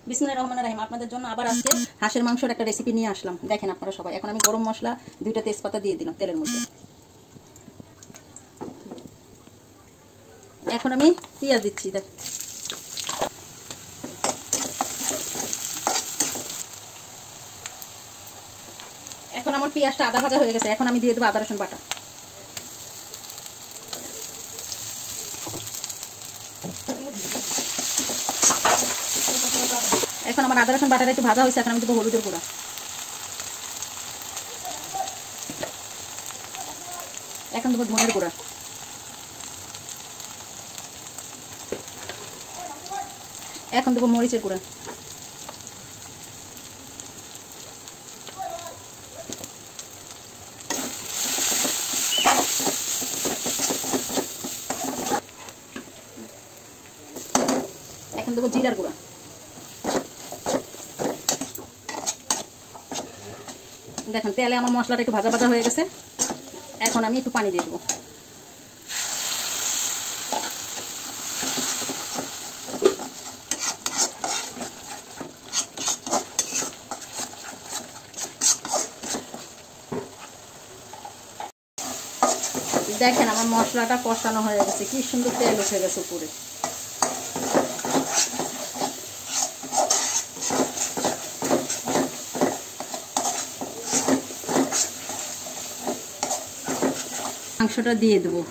বিসমিল্লাহির রহমানির রহিম। আপনাদের জন্য আবার আজকে হাঁসের মাংসের একটা রেসিপি নিয়ে আসলাম। দেখেন আপনারা সবাই। এখন আমি গরম মশলা 2টা তেজপাতা দিয়ে দিলাম তেলের মধ্যে। এখন আমি পেঁয়াজ দিচ্ছি। দেখ এখন আমার পেঁয়াজটা আধা ভাজা হয়ে গেছে। এখন আমি দিয়ে দেবো আদা রসুন বাটা। এখন আমার আদা রসুন বাটাটা একটু ভাজা হয়েছে। এখন আমি দেবো হলুদের গুঁড়া। এখন দেবো ধনের গুঁড়া। এখন দেবো মরিচের গুঁড়া। এখন দেবো জিরার গুঁড়া। দেখেন তেলে আমার মশলাটা একটু ভাজা ভাজা হয়ে গেছে। এখন আমি একটু পানি দিয়ে দেবো। দেখেন আমার মশলাটা কষানো হয়ে গেছে, কি সুন্দর তেল উঠে গেছে উপরে। মাংসটা দিয়ে দেবো।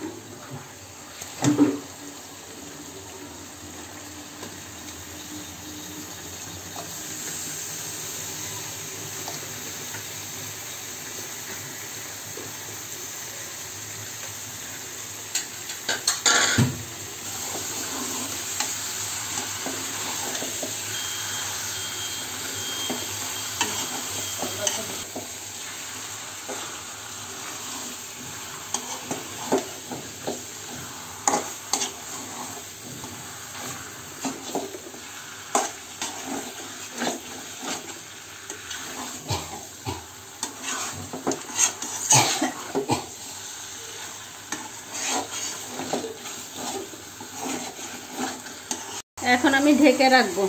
এখন আমি ঢেকে রাখবো।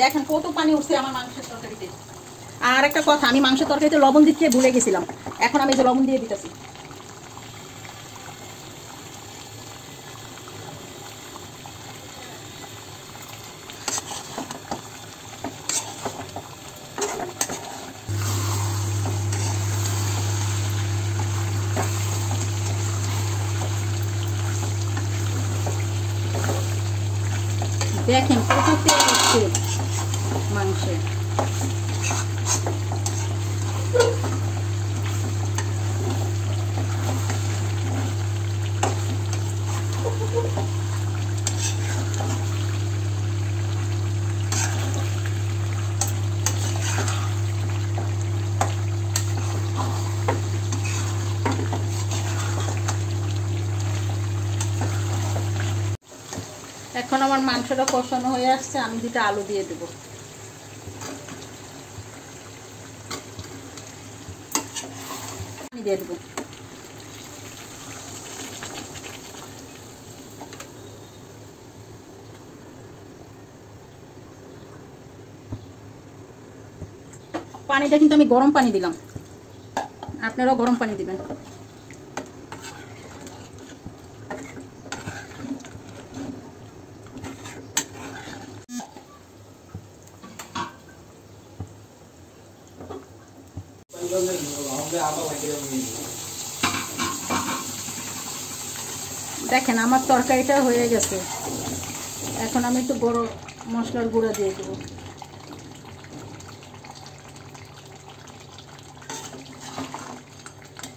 দেখেন কত পানি উঠছে আমার মাংসের তরকারিতে। আর একটা কথা, আমি মাংসের তরকারিতে লবণ দিতে ভুলে গেছিলাম। এখন আমি যে লবণ দিয়ে দিতেছি। দেখেন কত তেল উঠছে মাংসে। এখন আমার মাংসটা কষানো হয়ে আসছে। আমি 2টা আলু দিয়ে দেব। দিয়ে দেব। পানিটা কিন্তু আমি গরম পানি দিলাম, আপনারাও গরম পানি দিবেন। দেখেন আমার তরকারিটা হয়ে গেছে। এখন আমি একটু গরম মশলার গুঁড়া দিয়ে দেব।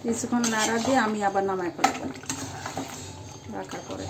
কিছুক্ষণ নাড়া দিয়ে আমি আবার নামায় ফেলবো রাখার পরে।